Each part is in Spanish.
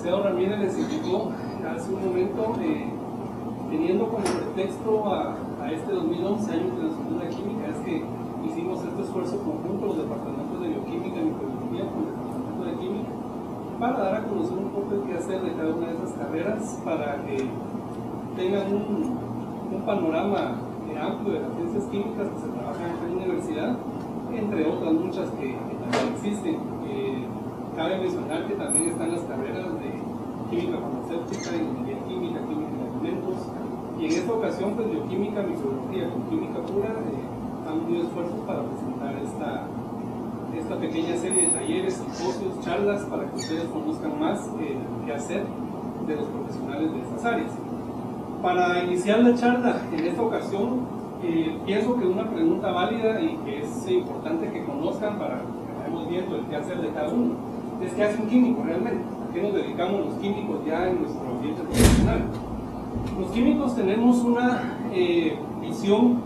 licenciado Ramírez les indicó hace un momento, teniendo como pretexto a este 2011, Año Internacional de la Química, es que hicimos este esfuerzo conjunto, los departamentos de Bioquímica y Microbiología con el departamento de Química, para dar a conocer un poco el qué hacer de cada una de esas carreras, para que tengan un panorama amplio de las ciencias químicas que se trabajan en la universidad, entre otras muchas que también existen. Cabe mencionar que también están las carreras de química farmacéutica, ingeniería química, química de alimentos, y en esta ocasión pues bioquímica, microbiología con química pura han unido esfuerzos para presentar esta pequeña serie de talleres, simposios, charlas, para que ustedes conozcan más qué hacer de los profesionales de estas áreas. Para iniciar la charla en esta ocasión, pienso que una pregunta válida y que es importante que conozcan para que vayamos viendo el qué hacer de cada uno es: ¿qué hace un químico realmente? ¿A qué nos dedicamos los químicos ya en nuestro ambiente profesional? Los químicos tenemos una visión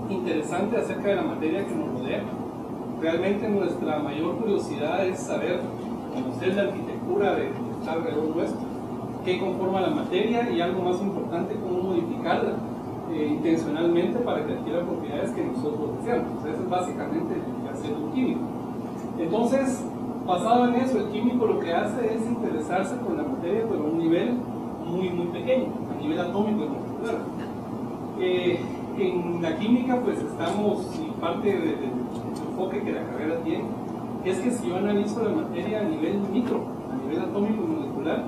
interesante acerca de la materia que nos rodea. Realmente nuestra mayor curiosidad es saber, conocer la arquitectura de está alrededor nuestro, qué conforma la materia y, algo más importante, cómo modificarla intencionalmente para que adquiera propiedades que nosotros deseamos. Eso es básicamente lo que hace un químico. Entonces, basado en eso, el químico lo que hace es interesarse por la materia, pero a un nivel muy pequeño, a nivel atómico y molecular. En la química pues estamos, y parte del enfoque que la carrera tiene es que si yo analizo la materia a nivel micro, a nivel atómico y molecular,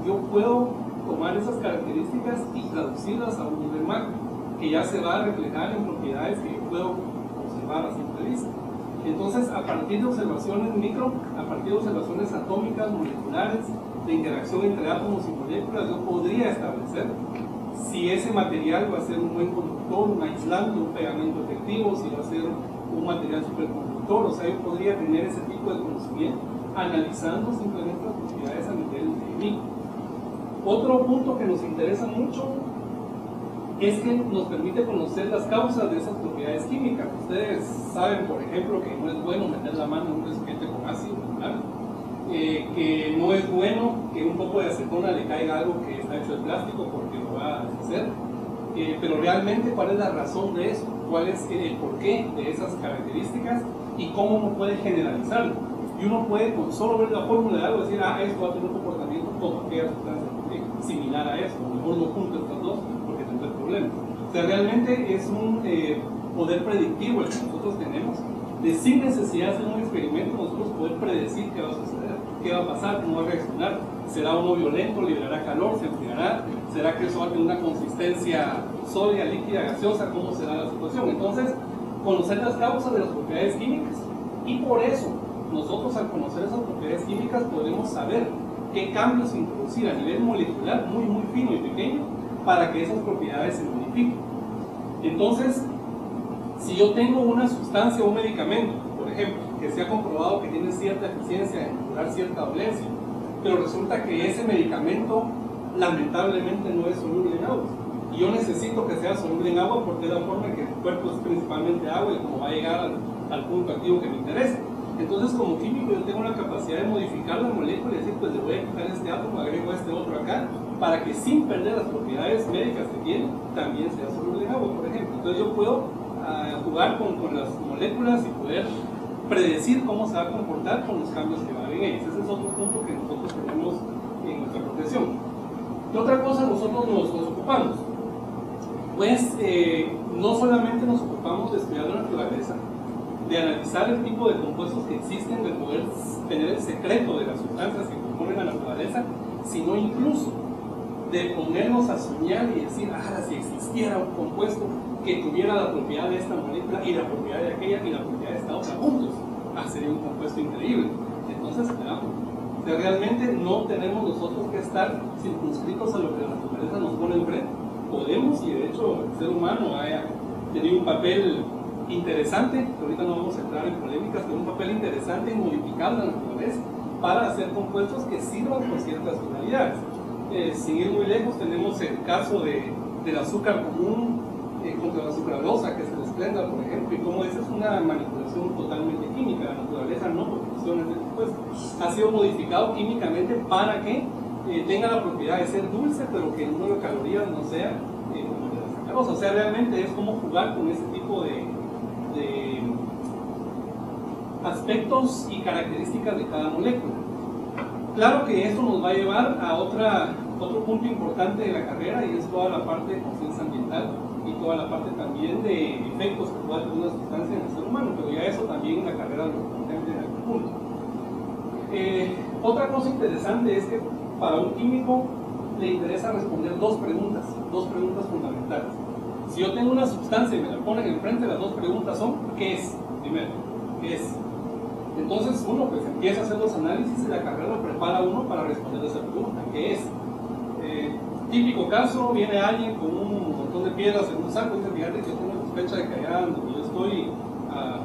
yo puedo tomar esas características y traducirlas a un nivel macro, que ya se va a reflejar en propiedades que yo puedo observar a simple vista. Entonces, a partir de observaciones micro, a partir de observaciones atómicas, moleculares, de interacción entre átomos y moléculas, yo podría establecer si ese material va a ser un buen conductor, un aislante, un pegamento efectivo, si va a ser un material superconductor. O sea, yo podría tener ese tipo de conocimiento analizando simplemente las propiedades a nivel micro. Otro punto que nos interesa mucho es que nos permite conocer las causas de esas propiedades químicas. Ustedes saben, por ejemplo, que no es bueno meter la mano en un recipiente con ácido, ¿verdad? Que no es bueno que un poco de acetona le caiga algo que está hecho de plástico porque lo va a deshacer. Pero realmente, ¿cuál es la razón de eso? ¿Cuál es el porqué de esas características y cómo uno puede generalizarlo? Y uno puede, con solo ver la fórmula de algo, decir: esto va a tener un comportamiento como aquella sustancia similar a eso. A lo mejor no junto estas dos porque tendrá problemas. O sea, realmente es un poder predictivo el que nosotros tenemos, de sin necesidad de hacer un experimento nosotros poder predecir qué va a suceder, qué va a pasar, cómo va a reaccionar. ¿Será uno violento, liberará calor, se enfriará? ¿Será que eso va a tener una consistencia sólida, líquida, gaseosa? ¿Cómo será la situación? Entonces, conocer las causas de las propiedades químicas, y por eso nosotros, al conocer esas propiedades químicas, podemos saber qué cambios introducir a nivel molecular muy fino y pequeño para que esas propiedades se modifiquen. Entonces, si yo tengo una sustancia o un medicamento, por ejemplo, que se ha comprobado que tiene cierta eficiencia en curar cierta dolencia, pero resulta que ese medicamento lamentablemente no es soluble en agua, y yo necesito que sea soluble en agua porque es la forma en que el cuerpo es principalmente agua y como va a llegar al punto activo que me interesa. Entonces, como químico, yo tengo la capacidad de modificar la molécula y decir: pues le voy a quitar este átomo, agrego este otro acá, para que sin perder las propiedades médicas que tiene, también sea soluble en agua, por ejemplo. Entonces yo puedo jugar con las moléculas y poder predecir cómo se va a comportar con los cambios que va a haber en ellas. Ese es otro punto que nosotros tenemos en nuestra profesión. ¿Qué otra cosa nosotros nos ocupamos? Pues no solamente nos ocupamos de estudiar la naturaleza, de analizar el tipo de compuestos que existen, de poder tener el secreto de las sustancias que componen la naturaleza, sino incluso de ponernos a soñar y decir: si existiera un compuesto que tuviera la propiedad de esta molécula y la propiedad de aquella y la propiedad de esta otra juntos, sería un compuesto increíble. Entonces, realmente no tenemos nosotros que estar circunscritos a lo que la naturaleza nos pone enfrente. Podemos, y de hecho el ser humano ha tenido un papel interesante, que ahorita no vamos a entrar en polémicas, pero un papel interesante en modificar la naturaleza para hacer compuestos que sirvan por ciertas finalidades. Sin ir muy lejos, tenemos el caso del azúcar común contra la sucralosa, que se desprenda, por ejemplo, y cómo esa es una manipulación totalmente química. La naturaleza no proporciona ese compuesto. Ha sido modificado químicamente para que tenga la propiedad de ser dulce, pero que el número de calorías no sea como el de la sacarosa. O sea, realmente es como jugar con ese tipo de aspectos y características de cada molécula. Claro que esto nos va a llevar a otro punto importante de la carrera, y es toda la parte de conciencia ambiental y toda la parte también de efectos que pueda tener una sustancia en el ser humano, pero ya eso también en la carrera lo contempla en algún punto. Otra cosa interesante es que para un químico le interesa responder dos preguntas fundamentales. Si yo tengo una sustancia y me la ponen enfrente, las dos preguntas son: ¿qué es? Primero, ¿qué es? Entonces uno pues empieza a hacer los análisis y la carrera lo prepara a uno para responder esa pregunta: ¿qué es? Típico caso, viene alguien con un montón de piedras en un saco y dice: fíjate que yo tengo sospecha de que allá donde yo estoy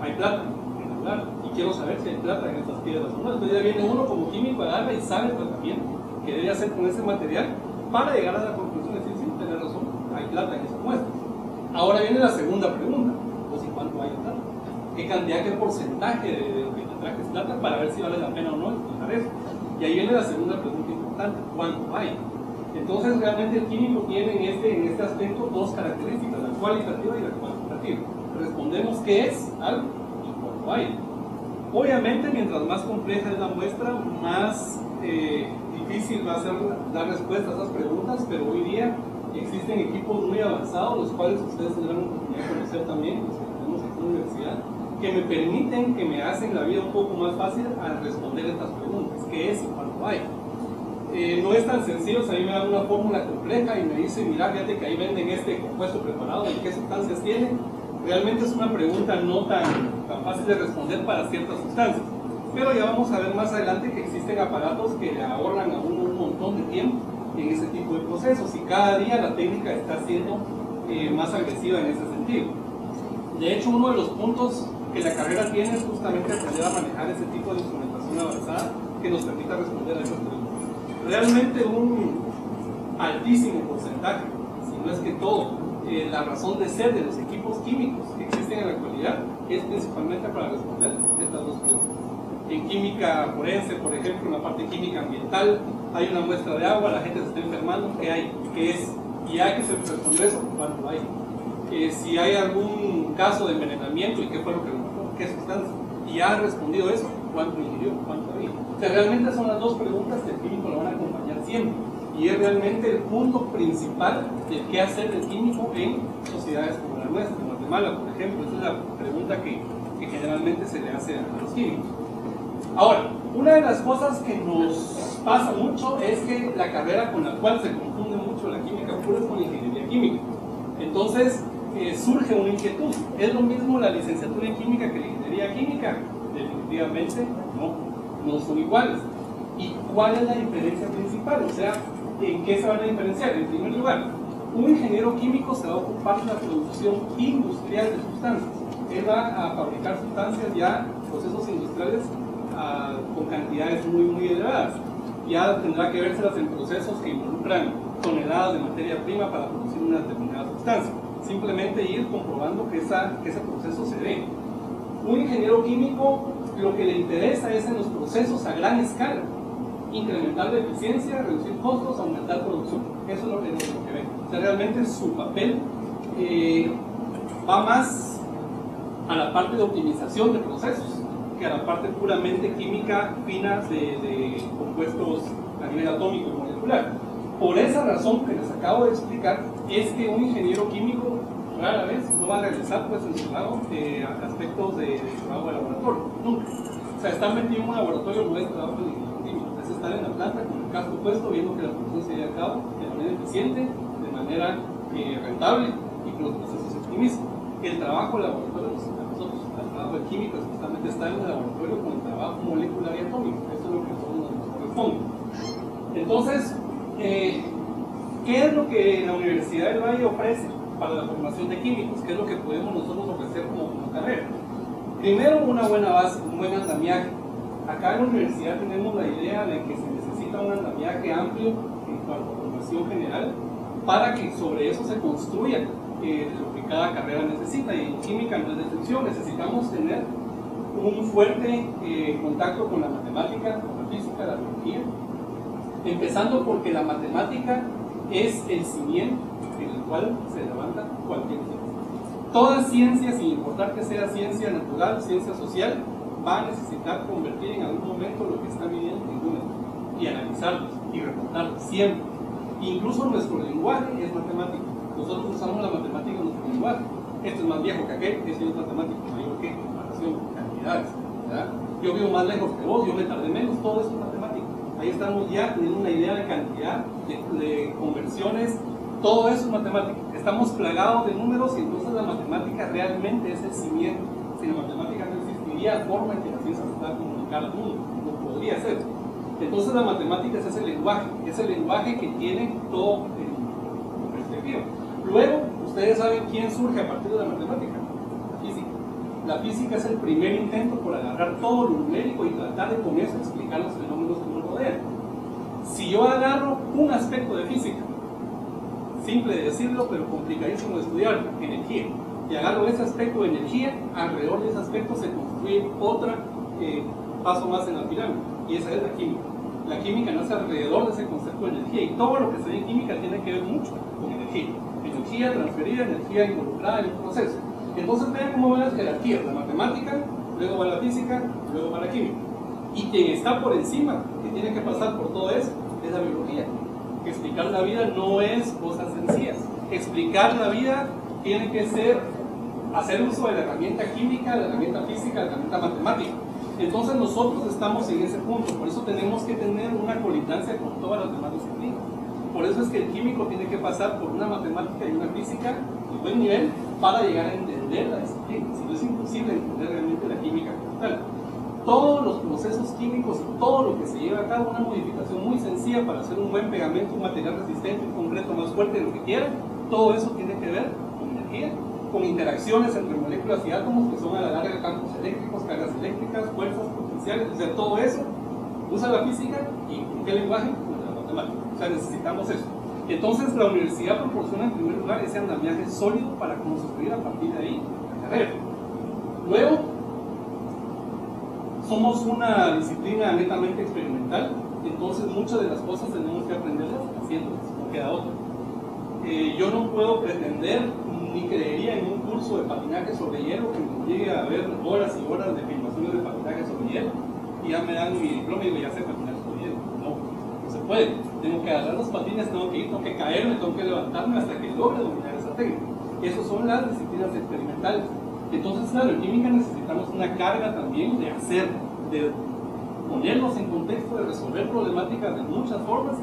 hay plata en el lugar y quiero saber si hay plata en estas piedras o no. Entonces ya viene uno como químico, agarra y sabe el tratamiento que debe hacer con ese material para llegar a la conclusión de decir: sí, tener razón, hay plata en esa muestra. Ahora viene la segunda pregunta: pues ¿y cuánto hay de plata? ¿Qué cantidad, qué porcentaje de lo que te trajes plata, para ver si vale la pena o no explotar eso? Y ahí viene la segunda pregunta importante: ¿cuánto hay? Entonces realmente el químico tiene en este aspecto dos características, la cualitativa y la cuantitativa. Respondemos qué es algo y cuánto hay. Obviamente mientras más compleja es la muestra, más difícil va a ser dar respuesta a esas preguntas, pero hoy día existen equipos muy avanzados, los cuales ustedes tendrán oportunidad de conocer también, los que tenemos aquí en la universidad, que me permiten, que me hacen la vida un poco más fácil al responder estas preguntas: ¿qué es y cuánto hay? No es tan sencillo. Si a mí me dan una fórmula compleja y me dicen: mira, fíjate que ahí venden este compuesto preparado y qué sustancias tiene, realmente es una pregunta no tan fácil de responder para ciertas sustancias. Pero ya vamos a ver más adelante que existen aparatos que le ahorran a uno un montón de tiempo en ese tipo de procesos, y cada día la técnica está siendo más agresiva en ese sentido. De hecho, uno de los puntos que la carrera tiene es justamente aprender a manejar ese tipo de instrumentación avanzada que nos permita responder a esas preguntas. Realmente un altísimo porcentaje, si no es que todo, la razón de ser de los equipos químicos que existen en la actualidad es principalmente para responder estas dos preguntas. En química forense, por ejemplo, en la parte química ambiental, hay una muestra de agua, la gente se está enfermando, ¿qué hay? ¿Qué es? Y hay que responder eso: ¿cuánto hay? Si hay algún caso de envenenamiento, ¿y qué fue lo que lo mató? ¿Qué sustancia? Y ha respondido eso: ¿cuánto ingirió? ¿Cuánto había? O sea, realmente son las dos preguntas que el químico lo van a acompañar siempre, y es realmente el punto principal del qué hacer del químico en sociedades como la nuestra, como Guatemala, por ejemplo. Esa es la pregunta que generalmente se le hace a los químicos. Ahora, una de las cosas que nos pasa mucho es que la carrera con la cual se confunde mucho la química pura es con la ingeniería química. Entonces surge una inquietud: ¿es lo mismo la licenciatura en química que la ingeniería química? Definitivamente no son iguales. ¿Y cuál es la diferencia principal? O sea, ¿en qué se van a diferenciar? En primer lugar, un ingeniero químico se va a ocupar de la producción industrial de sustancias. Él va a fabricar sustancias ya, procesos industriales con cantidades muy elevadas. Ya tendrá que vérselas en procesos que involucran toneladas de materia prima para producir una determinada sustancia. Simplemente ir comprobando que ese proceso se dé. Un ingeniero químico lo que le interesa es en los procesos a gran escala incrementar la eficiencia, reducir costos, aumentar producción. Eso es lo que ve. O sea, realmente su papel va más a la parte de optimización de procesos que a la parte puramente química fina de compuestos a nivel atómico y molecular. Por esa razón que les acabo de explicar, es que un ingeniero químico rara vez no va a realizar pues, en su lado aspectos de trabajo de laboratorio, nunca. O sea, estar metido en un laboratorio no es trabajo de ingeniero químico, es estar en la planta con el casco puesto, viendo que la producción se lleve a cabo de manera eficiente, de manera rentable y que los procesos se optimicen. El trabajo del laboratorio nosotros, el trabajo de químico es justamente estar en el laboratorio con el trabajo molecular y atómico. Eso es lo que a nosotros nos corresponde. Entonces, ¿qué es lo que la Universidad del Valle ofrece para la formación de químicos? ¿Qué es lo que podemos nosotros ofrecer como carrera? Primero, una buena base, un buen andamiaje. Acá en la universidad tenemos la idea de que se necesita un andamiaje amplio en cuanto a formación general para que sobre eso se construya lo que cada carrera necesita, y en química no es de excepción. Necesitamos tener un fuerte contacto con la matemática, con la física, la biología. Empezando porque la matemática es el cimiento en el cual se levanta cualquier ciencia. Toda ciencia, sin importar que sea ciencia natural, ciencia social, va a necesitar convertir en algún momento lo que está midiendo en números y analizarlos y reportarlos siempre. Incluso nuestro lenguaje es matemático. Nosotros usamos la matemática en nuestro lenguaje. Esto es más viejo que aquel, eso es matemático, mayor que comparación, cantidades, ¿verdad? Yo vivo más lejos que vos, yo me tardé menos, todo eso es matemático. Ahí estamos ya teniendo una idea de cantidad, de conversiones, todo eso es matemático. Estamos plagados de números y entonces la matemática realmente es el cimiento. Sin la matemática no existiría forma en que la ciencia se pueda comunicar al mundo, no podría ser. Entonces la matemática es ese lenguaje que tiene todo en perspectiva. Luego, ustedes saben quién surge a partir de la matemática, la física. La física es el primer intento por agarrar todo lo numérico y tratar de con eso explicar los fenómenos que nos rodean. Si yo agarro un aspecto de física, simple de decirlo, pero complicadísimo de estudiar, energía, y agarro ese aspecto de energía, alrededor de ese aspecto se construye otro paso más en la pirámide, y esa es la química. La química nace alrededor de ese concepto de energía, y todo lo que se ve en química tiene que ver mucho con energía. Energía transferida, energía involucrada en un proceso. Entonces vean cómo van las jerarquías, la matemática, luego va la física, luego va la química. Y quien está por encima, que tiene que pasar por todo eso, es la biología. Explicar la vida no es cosas sencillas. Explicar la vida tiene que ser hacer uso de la herramienta química, de la herramienta física, de la herramienta matemática. Entonces nosotros estamos en ese punto, por eso tenemos que tener una colindancia con todas las demás disciplinas. Por eso es que el químico tiene que pasar por una matemática y una física de buen nivel para llegar a entender la disciplina. Si no es imposible entender realmente la química como tal. Todos los procesos químicos y todo lo que se lleva a cabo, una modificación muy sencilla para hacer un buen pegamento, un material resistente, un concreto más fuerte de lo que quieran, todo eso tiene que ver con energía, con interacciones entre moléculas y átomos que son a la larga campos eléctricos, cargas eléctricas, fuerzas potenciales, o sea, todo eso usa la física y ¿con qué lenguaje? Con la matemática. O sea, necesitamos eso. Entonces la universidad proporciona en primer lugar ese andamiaje sólido para construir a partir de ahí la carrera. Luego, somos una disciplina netamente experimental, entonces muchas de las cosas tenemos que aprenderlas haciéndolas, no queda otra. Yo no puedo pretender ni creería en un curso de patinaje sobre hielo que me llegue a ver horas y horas de filmaciones de patinaje sobre hielo y ya me dan mi diploma y digo, ya sé patinar sobre hielo. No se puede. Tengo que agarrar los patines, tengo que caerme, tengo que levantarme hasta que logre dominar esa técnica. Esas son las disciplinas experimentales. Entonces, claro, en química necesitamos una carga también de hacer, de ponernos en contexto, de resolver problemáticas de muchas formas,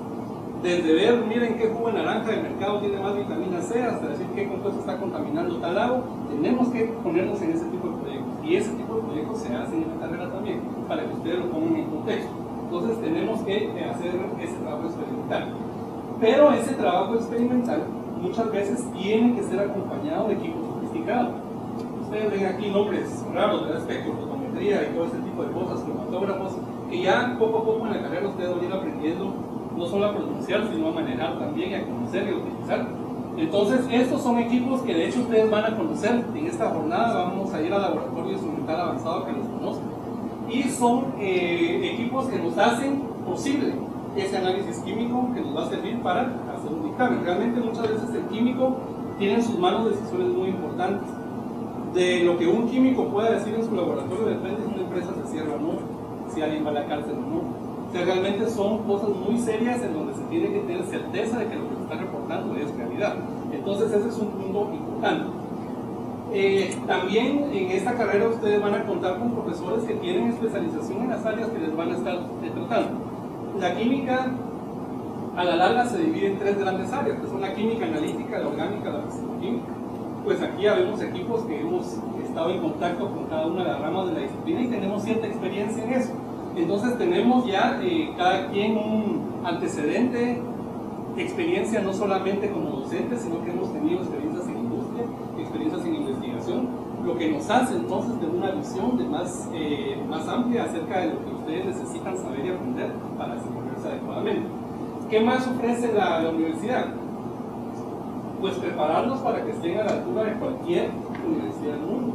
desde ver, miren qué jugo de naranja del mercado tiene más vitamina C, hasta decir qué compuesto está contaminando tal agua. Tenemos que ponernos en ese tipo de proyectos, y ese tipo de proyectos se hacen en la carrera también, para que ustedes lo pongan en contexto. Entonces tenemos que hacer ese trabajo experimental. Pero ese trabajo experimental muchas veces tiene que ser acompañado de equipos sofisticados. Ustedes ven aquí nombres raros de espectrofotometría y todo ese tipo de cosas, cromatógrafos, que ya poco a poco en la carrera ustedes van a ir aprendiendo no solo a pronunciar, sino a manejar también y a conocer y a utilizar. Entonces, estos son equipos que de hecho ustedes van a conocer. En esta jornada vamos a ir al laboratorio instrumental avanzado que los conozcan. Y son equipos que nos hacen posible ese análisis químico que nos va a servir para hacer un dictamen. Realmente muchas veces el químico tiene en sus manos decisiones muy importantes. De lo que un químico pueda decir en su laboratorio depende si una empresa se cierra o no, si alguien va a la cárcel o no. O sea, realmente son cosas muy serias en donde se tiene que tener certeza de que lo que se está reportando es realidad. Entonces ese es un punto importante. También en esta carrera ustedes van a contar con profesores que tienen especialización en las áreas que les van a estar tratando. La química a la larga se divide en tres grandes áreas, que son la química analítica, la orgánica, la físico-química. Pues aquí ya vemos equipos que hemos estado en contacto con cada una de las ramas de la disciplina y tenemos cierta experiencia en eso. Entonces tenemos ya cada quien un antecedente, experiencia no solamente como docentes, sino que hemos tenido experiencias en industria, experiencias en investigación, lo que nos hace entonces tener una visión de más amplia acerca de lo que ustedes necesitan saber y aprender para desenvolverse adecuadamente. ¿Qué más ofrece la universidad? Pues prepararlos para que estén a la altura de cualquier universidad del mundo.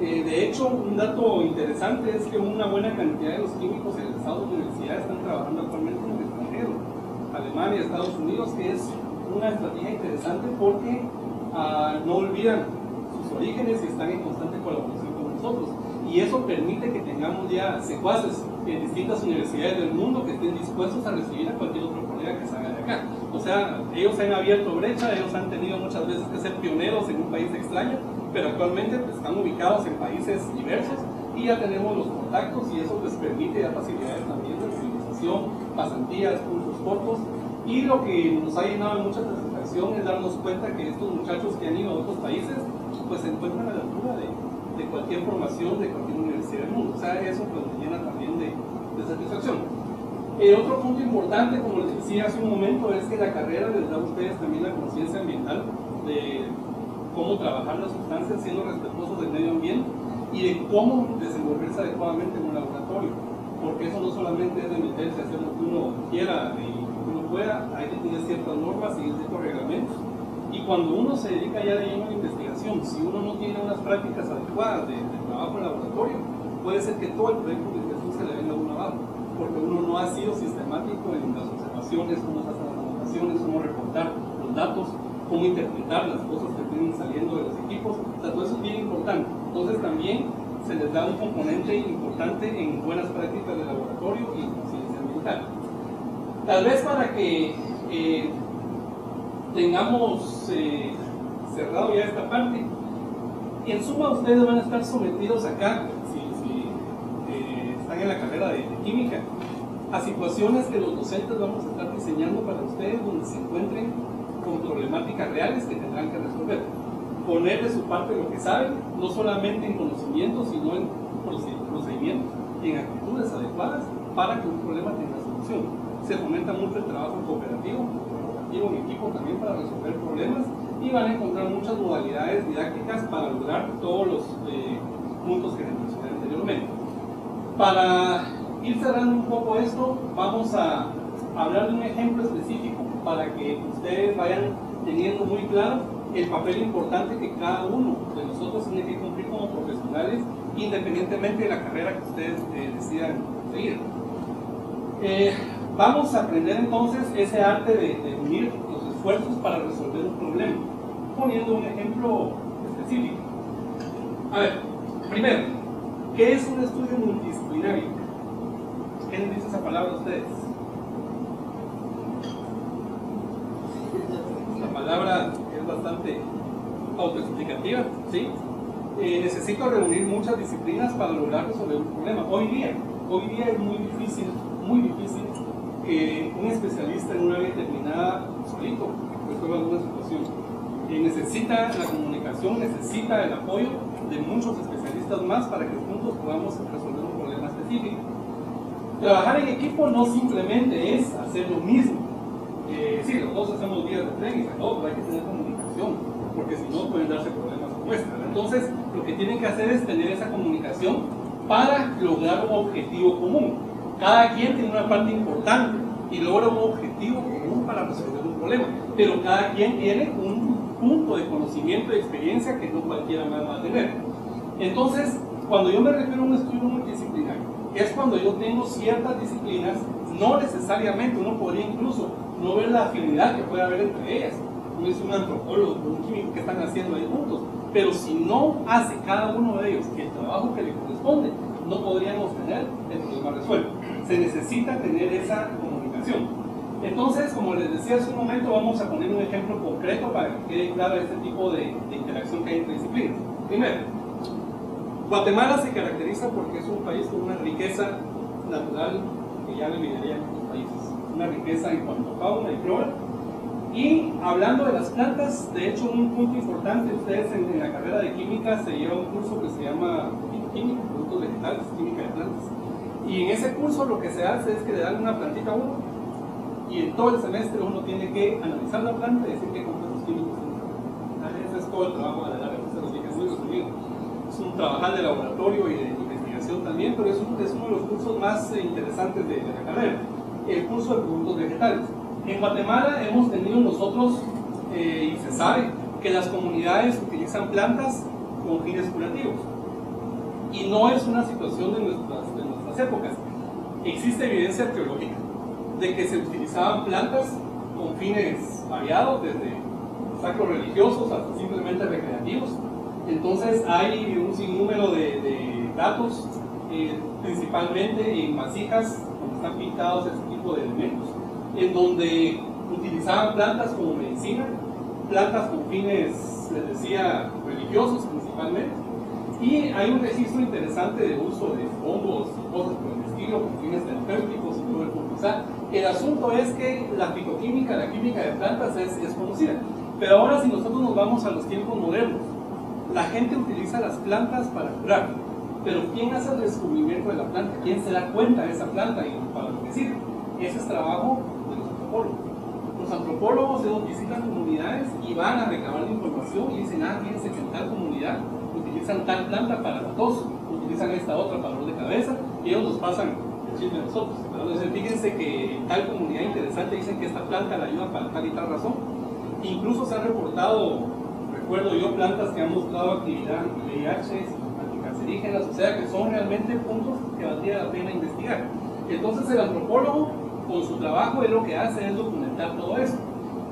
De hecho, un dato interesante es que una buena cantidad de los químicos egresados de universidad están trabajando actualmente en el extranjero. Alemania, Estados Unidos, que es una estrategia interesante porque no olvidan sus orígenes y están en constante colaboración con nosotros. Y eso permite que tengamos ya secuaces en distintas universidades del mundo que estén dispuestos a recibir a cualquier otro colega que salga de acá. O sea, ellos han abierto brecha, ellos han tenido muchas veces que ser pioneros en un país extraño, pero actualmente pues, están ubicados en países diversos y ya tenemos los contactos y eso les permite dar facilidades también de utilización, pasantías, cursos cortos. Y lo que nos ha llenado de mucha satisfacción es darnos cuenta que estos muchachos que han ido a otros países pues se encuentran a la altura de cualquier formación de cualquier universidad del mundo. O sea, eso pues nos llena también de satisfacción. Otro punto importante, como les decía hace un momento, es que la carrera les da a ustedes también la conciencia ambiental de cómo trabajar las sustancias siendo respetuosos del medio ambiente y de cómo desenvolverse adecuadamente en un laboratorio, porque eso no solamente es de meterse a hacer lo que uno quiera y lo que uno pueda, hay que tener ciertas normas y ciertos reglamentos. Y cuando uno se dedica ya de lleno a la investigación, si uno no tiene unas prácticas adecuadas de trabajo en laboratorio, puede ser que todo el proyecto de investigación se le venga a uno abajo, porque uno no ha sido sistemático en las observaciones, cómo se hacen las anotaciones, cómo reportar los datos, cómo interpretar las cosas que vienen saliendo de los equipos. O sea, todo eso es bien importante. Entonces también se les da un componente importante en buenas prácticas de laboratorio y conciencia ambiental. Tal vez para que tengamos cerrado ya esta parte, en suma ustedes van a estar sometidos acá, si están en la carrera de química, a situaciones que los docentes vamos a estar diseñando para ustedes, donde se encuentren con problemáticas reales que tendrán que resolver. Poner de su parte lo que saben, no solamente en conocimiento, sino en procedimientos y en actitudes adecuadas para que un problema tenga solución. Se fomenta mucho el trabajo cooperativo, en equipo también para resolver problemas, y van a encontrar muchas modalidades didácticas para lograr todos los puntos que les mencioné anteriormente. Para ir cerrando un poco esto, vamos a hablar de un ejemplo específico para que ustedes vayan teniendo muy claro el papel importante que cada uno de nosotros tiene que cumplir como profesionales, independientemente de la carrera que ustedes decidan seguir. Vamos a aprender entonces ese arte de unir los esfuerzos para resolver un problema, poniendo un ejemplo específico. A ver, primero, ¿qué es un estudio multidisciplinario? ¿Qué les dice esa palabra a ustedes? La palabra es bastante autoexplicativa, ¿sí? Necesito reunir muchas disciplinas para lograr resolver un problema. Hoy día es muy difícil que un especialista en una área determinada solito resuelva alguna situación. Necesita la comunicación, necesita el apoyo de muchos especialistas más para que juntos podamos resolver un problema específico. Trabajar en equipo no simplemente es hacer lo mismo. Sí, los dos hacemos días de tren y todo, pero hay que tener comunicación, porque si no pueden darse problemas como este. Entonces, lo que tienen que hacer es tener esa comunicación para lograr un objetivo común. Cada quien tiene una parte importante y logra un objetivo común para resolver un problema, pero cada quien tiene un punto de conocimiento y experiencia que no cualquiera más va a tener. Entonces, cuando yo me refiero a un estudio multidisciplinario, es cuando yo tengo ciertas disciplinas, no necesariamente, uno podría incluso no ver la afinidad que puede haber entre ellas. Uno es un antropólogo, un químico que están haciendo ahí juntos, pero si no hace cada uno de ellos el trabajo que le corresponde, no podríamos tener el problema resuelto. Se necesita tener esa comunicación. Entonces, como les decía hace un momento, vamos a poner un ejemplo concreto para que quede claro este tipo de interacción que hay entre disciplinas. Primero, Guatemala se caracteriza porque es un país con una riqueza natural que ya le envidiaría a otros países. Una riqueza en cuanto a fauna y flora. Y hablando de las plantas, de hecho, un punto importante, ustedes en la carrera de química se lleva un curso que se llama química, productos vegetales, química de plantas. Y en ese curso lo que se hace es que le dan una plantita a uno y en todo el semestre uno tiene que analizar la planta y decir qué compuestos químicos tiene. Ese es todo el trabajo de la área, se los dije muy resumido. Es un trabajar de laboratorio y de investigación también, pero es uno de los cursos más interesantes de la carrera, el curso de productos vegetales. En Guatemala hemos tenido nosotros, y se sabe, que las comunidades utilizan plantas con fines curativos. Y no es una situación de nuestras épocas. Existe evidencia arqueológica de que se utilizaban plantas con fines variados, desde actos religiosos hasta simplemente recreativos. Entonces hay un sinnúmero de datos, principalmente en vasijas donde están pintados este tipo de elementos, en donde utilizaban plantas como medicina, plantas con fines, les decía, religiosos principalmente, y hay un registro interesante de uso de hongos y cosas por el estilo, con fines terapéuticos y todo el mundo. O sea, el asunto es que la fitoquímica, la química de plantas es conocida, pero ahora si nosotros nos vamos a los tiempos modernos, la gente utiliza las plantas para curar, pero ¿quién hace el descubrimiento de la planta? ¿Quién se da cuenta de esa planta y para lo que sirve? Ese es trabajo de los antropólogos. Los antropólogos ellos visitan comunidades y van a recabar la información y dicen, fíjense que en tal comunidad utilizan tal planta para la tos, utilizan esta otra para dolor de cabeza, y ellos nos pasan el chisme a nosotros. Entonces, fíjense que en tal comunidad interesante dicen que esta planta la ayuda para tal y tal razón. Incluso se han reportado, recuerdo yo, plantas que han mostrado actividad VIH, anticancerígenas, o sea que son realmente puntos que valdría la pena investigar. Entonces el antropólogo, con su trabajo, lo que hace es documentar todo esto.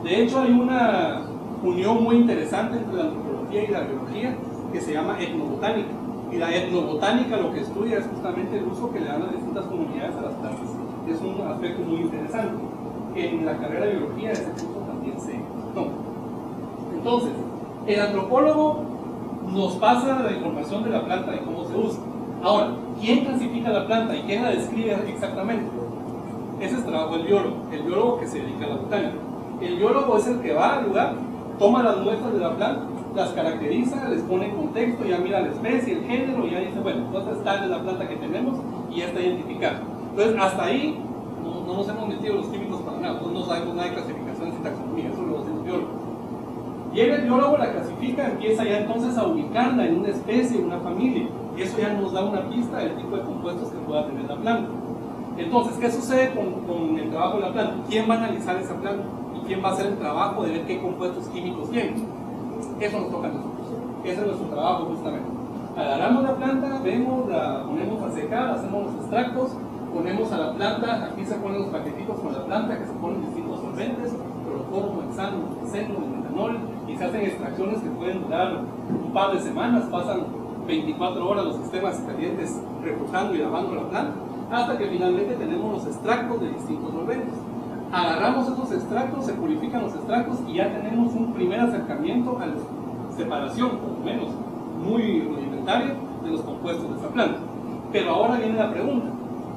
De hecho, hay una unión muy interesante entre la antropología y la biología que se llama etnobotánica. Y la etnobotánica lo que estudia es justamente el uso que le dan las distintas comunidades a las plantas. Es un aspecto muy interesante. En la carrera de biología ese curso también se toma. Entonces, el antropólogo nos pasa la información de la planta y cómo se usa. Ahora, ¿quién clasifica la planta y quién la describe exactamente? Ese es el trabajo del biólogo que se dedica a la botánica. El biólogo es el que va al lugar, toma las muestras de la planta, las caracteriza, les pone en contexto, ya mira la especie, el género, y ya dice, bueno, entonces tal es la planta que tenemos y ya está identificada. Entonces, hasta ahí no nos hemos metido los químicos para nada, no sabemos nada de clasificaciones y taxonomía, eso lo hacen los biólogos. Llega el biólogo, la clasifica, empieza ya entonces a ubicarla en una especie, en una familia. Eso ya nos da una pista del tipo de compuestos que pueda tener la planta. Entonces, ¿qué sucede con el trabajo de la planta? ¿Quién va a analizar esa planta? ¿Y quién va a hacer el trabajo de ver qué compuestos químicos tiene? Eso nos toca a nosotros. Ese es nuestro trabajo justamente. Agarramos la planta, vemos, la ponemos a secar, hacemos los extractos, ponemos a la planta, aquí se ponen los paquetitos con la planta que se ponen distintos solventes, cloroformo, hexano, benceno, metanol, y se hacen extracciones que pueden durar un par de semanas, pasan 24 horas los sistemas calientes reflujando y lavando la planta, hasta que finalmente tenemos los extractos de distintos solventes. Agarramos esos extractos, se purifican los extractos y ya tenemos un primer acercamiento a la separación, por lo menos muy rudimentaria, de los compuestos de esa planta. Pero ahora viene la pregunta,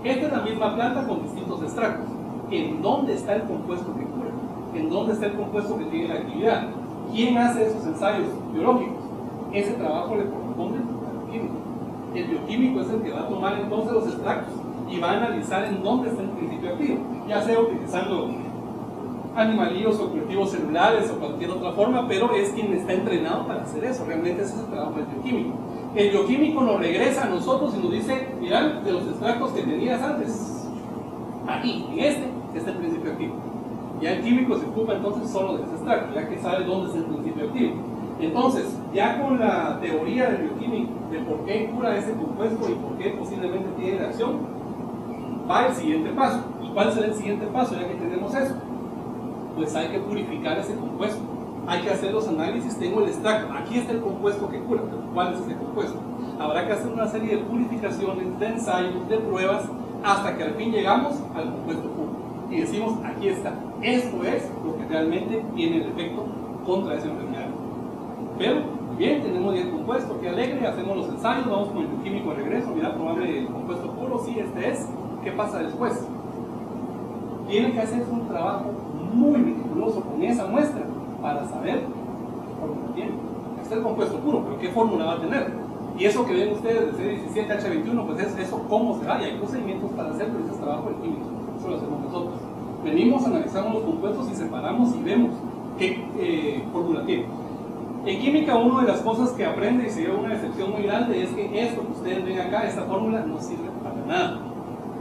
esta es la misma planta con distintos extractos, ¿en dónde está el compuesto que cura? ¿En dónde está el compuesto que tiene la actividad? ¿Quién hace esos ensayos biológicos? Ese trabajo le corresponde al bioquímico. El bioquímico es el que va a tomar entonces los extractos y va a analizar en dónde está el principio activo, ya sea utilizando animalillos o cultivos celulares o cualquier otra forma, pero es quien está entrenado para hacer eso. Realmente ese es el trabajo del bioquímico. El bioquímico nos regresa a nosotros y nos dice, mirá, de los extractos que tenías antes, aquí, en este es el principio activo. Ya el químico se ocupa entonces solo de ese extracto, ya que sabe dónde es el principio activo. Entonces, ya con la teoría del bioquímico, de por qué cura ese compuesto y por qué posiblemente tiene reacción, va el siguiente paso. ¿Y cuál será el siguiente paso ya que tenemos eso? Pues hay que purificar ese compuesto. Hay que hacer los análisis, tengo el extracto, aquí está el compuesto que cura, pero ¿cuál es ese compuesto? Habrá que hacer una serie de purificaciones, de ensayos, de pruebas, hasta que al fin llegamos al compuesto puro. Y decimos, aquí está, esto es lo que realmente tiene el efecto contra esa enfermedad. Pero, bien, tenemos ya el compuesto, qué alegre, hacemos los ensayos, vamos con el bioquímico de regreso, mira, probable el compuesto puro, sí, este es. ¿Qué pasa después? Tiene que hacerse un trabajo muy meticuloso con esa muestra para saber qué fórmula tiene. Este es el compuesto puro, pero ¿qué fórmula va a tener? Y eso que ven ustedes de C17, H21, pues es eso cómo se va, y hay procedimientos para hacer, pero ese es trabajo del químico, eso lo hacemos nosotros. Venimos, analizamos los compuestos y separamos y vemos qué fórmula tiene. En química, una de las cosas que aprende y se lleva una decepción muy grande es que esto que ustedes ven acá, esta fórmula, no sirve para nada.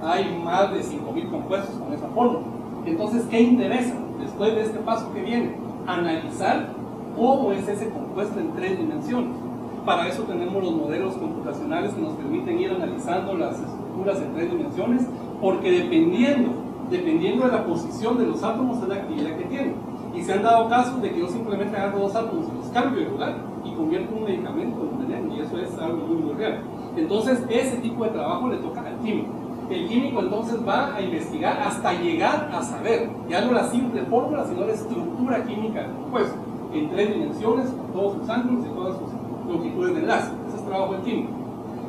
Hay más de 5.000 compuestos con esa fórmula. Entonces, ¿qué interesa después de este paso que viene? Analizar cómo es ese compuesto en 3 dimensiones. Para eso tenemos los modelos computacionales que nos permiten ir analizando las estructuras en 3 dimensiones, porque dependiendo dependiendo de la posición de los átomos es la actividad que tienen. Y se han dado casos de que yo simplemente agarro dos átomos y los cambio de lugar y convierto un medicamento en un veneno, y eso es algo muy, muy real. Entonces, ese tipo de trabajo le toca al químico. El químico entonces va a investigar hasta llegar a saber, ya no la simple fórmula, sino la estructura química del compuesto, en 3 dimensiones, con todos sus ángulos y todas sus longitudes de enlace. Ese es trabajo del químico.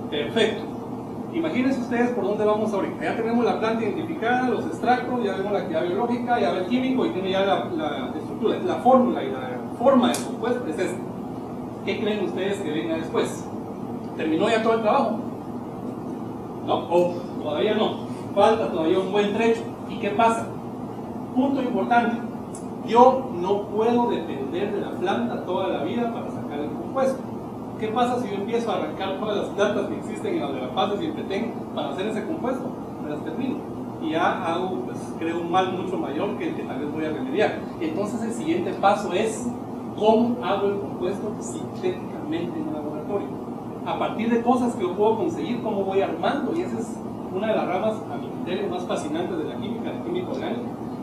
Perfecto. Imagínense ustedes por dónde vamos ahorita. Ya tenemos la planta identificada, los extractos, ya vemos la actividad biológica, ya ve el químico y tiene ya la estructura, la fórmula y la forma del compuesto es esta. ¿Qué creen ustedes que venga después? ¿Terminó ya todo el trabajo? ¿No? ¿O todavía no? Falta todavía un buen trecho. ¿Y qué pasa? Punto importante. Yo no puedo depender de la planta toda la vida para sacar el compuesto. ¿Qué pasa si yo empiezo a arrancar todas las plantas que existen en la de la Paz y el Petén para hacer ese compuesto? Me las termino. Y ya hago, pues, creo un mal mucho mayor que el que tal vez voy a remediar. Entonces el siguiente paso es cómo hago el compuesto sintéticamente en un laboratorio. A partir de cosas que yo puedo conseguir, cómo voy armando, y esa es una de las ramas, a mi criterio, más fascinantes de la química orgánica,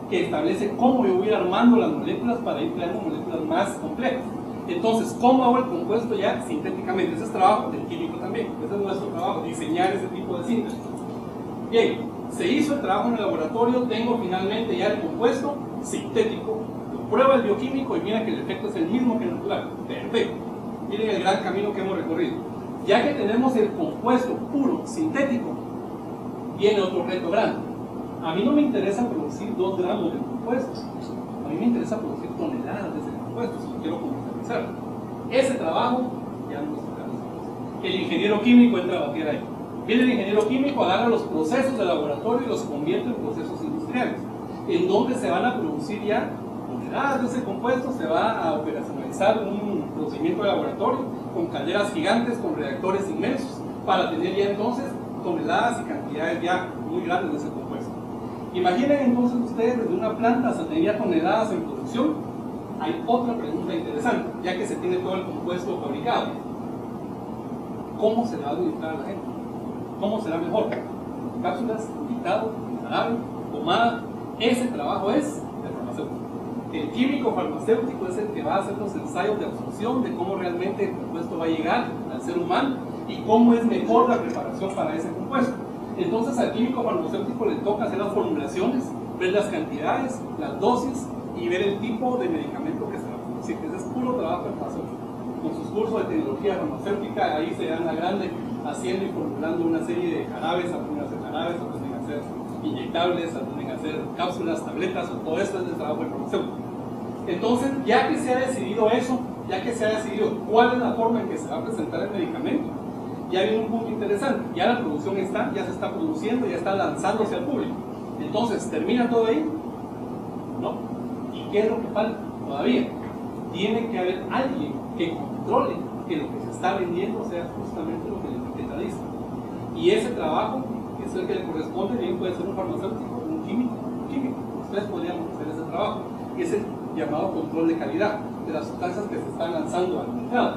que establece cómo yo voy armando las moléculas para ir creando moléculas más complejas. Entonces, ¿cómo hago el compuesto ya sintéticamente? Ese es trabajo del químico también, ese es nuestro trabajo, diseñar ese tipo de síntesis. Bien, se hizo el trabajo en el laboratorio, tengo finalmente ya el compuesto sintético, lo prueba el bioquímico y mira que el efecto es el mismo que el natural. Perfecto. Miren el gran camino que hemos recorrido. Ya que tenemos el compuesto puro, sintético, viene otro reto grande. A mí no me interesa producir 2 gramos de compuesto, a mí me interesa producir toneladas de ese compuesto, si lo quiero comercializar. Ese trabajo ya no está haciendo. El ingeniero químico entra a batir ahí. Viene el ingeniero químico, agarra los procesos de laboratorio y los convierte en procesos industriales, en donde se van a producir ya toneladas de ese compuesto, se va a operacionalizar un procedimiento de laboratorio con calderas gigantes, con reactores inmensos, para tener ya entonces toneladas y cantidades ya muy grandes de ese compuesto. Imaginen entonces ustedes desde una planta hasta tener ya toneladas en producción. Hay otra pregunta interesante, ya que se tiene todo el compuesto fabricado. ¿Cómo se le va a administrar a la gente? ¿Cómo será mejor? Cápsulas, picado, jarabe, pomada. Ese trabajo es del farmacéutico. El químico farmacéutico es el que va a hacer los ensayos de absorción de cómo realmente el compuesto va a llegar al ser humano y cómo es mejor la preparación para ese compuesto. Entonces al químico farmacéutico le toca hacer las formulaciones, ver las cantidades, las dosis y ver el tipo de medicamento que se va a producir. Ese es puro trabajo farmacéutico. Con sus cursos de tecnología farmacéutica, ahí se dan a grande haciendo y formulando una serie de jarabes, aprenden a hacer jarabes, aprenden a hacer inyectables, aprenden a hacer cápsulas, tabletas, todo esto es el trabajo farmacéutico. Entonces, ya que se ha decidido eso, ya que se ha decidido cuál es la forma en que se va a presentar el medicamento, ya viene un punto interesante. Ya la producción está, ya se está produciendo, ya está lanzándose al público. Entonces, ¿termina todo ahí? No. ¿Y qué es lo que falta? Todavía tiene que haber alguien que controle que lo que se está vendiendo sea justamente lo que la etiqueta dice. Y ese trabajo es el que le corresponde, bien puede ser un farmacéutico, un químico. Ustedes podrían hacer ese trabajo. Y es el llamado control de calidad de las sustancias que se están lanzando al mercado.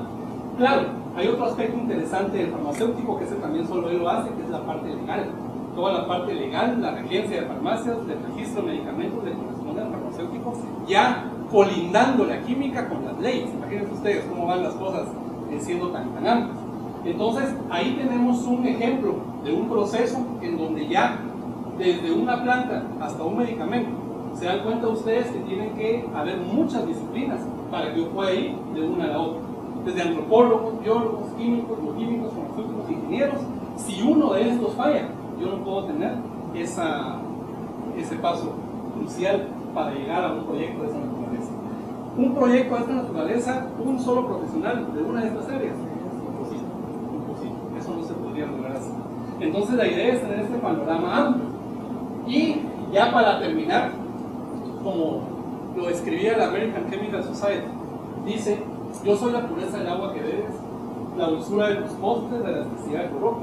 Claro, hay otro aspecto interesante del farmacéutico que ese también solo él lo hace, que es la parte legal. Toda la parte legal, la regencia de farmacias, del registro de medicamentos le corresponde al farmacéutico, ya colindando la química con las leyes. Imagínense ustedes cómo van las cosas siendo tan amplias. Entonces, ahí tenemos un ejemplo de un proceso en donde ya desde una planta hasta un medicamento, se dan cuenta ustedes que tienen que haber muchas disciplinas para que yo pueda ir de una a la otra. Desde antropólogos, biólogos, químicos, bioquímicos, farmacéuticos, ingenieros. Si uno de estos falla, yo no puedo tener ese paso crucial para llegar a un proyecto de esa naturaleza. Un proyecto de esta naturaleza, un solo profesional de una de estas áreas, imposible. Eso no se podría lograr así. Entonces la idea es tener este panorama amplio. Y ya para terminar, como lo escribía la American Chemical Society, dice: yo soy la pureza del agua que bebes, la dulzura de tus postres, la elasticidad de tu ropa,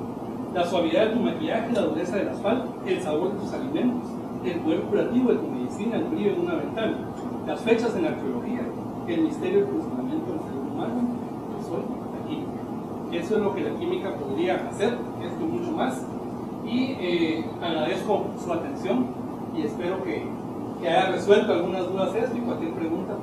la suavidad de tu maquillaje, la dureza del asfalto, el sabor de tus alimentos, el poder curativo de tu medicina, el brillo de una ventana, las fechas en la arqueología, el misterio del funcionamiento del ser humano. Yo soy la química. Eso es lo que la química podría hacer, esto y mucho más. Y agradezco su atención. y espero que haya resuelto algunas dudas esto y cualquier pregunta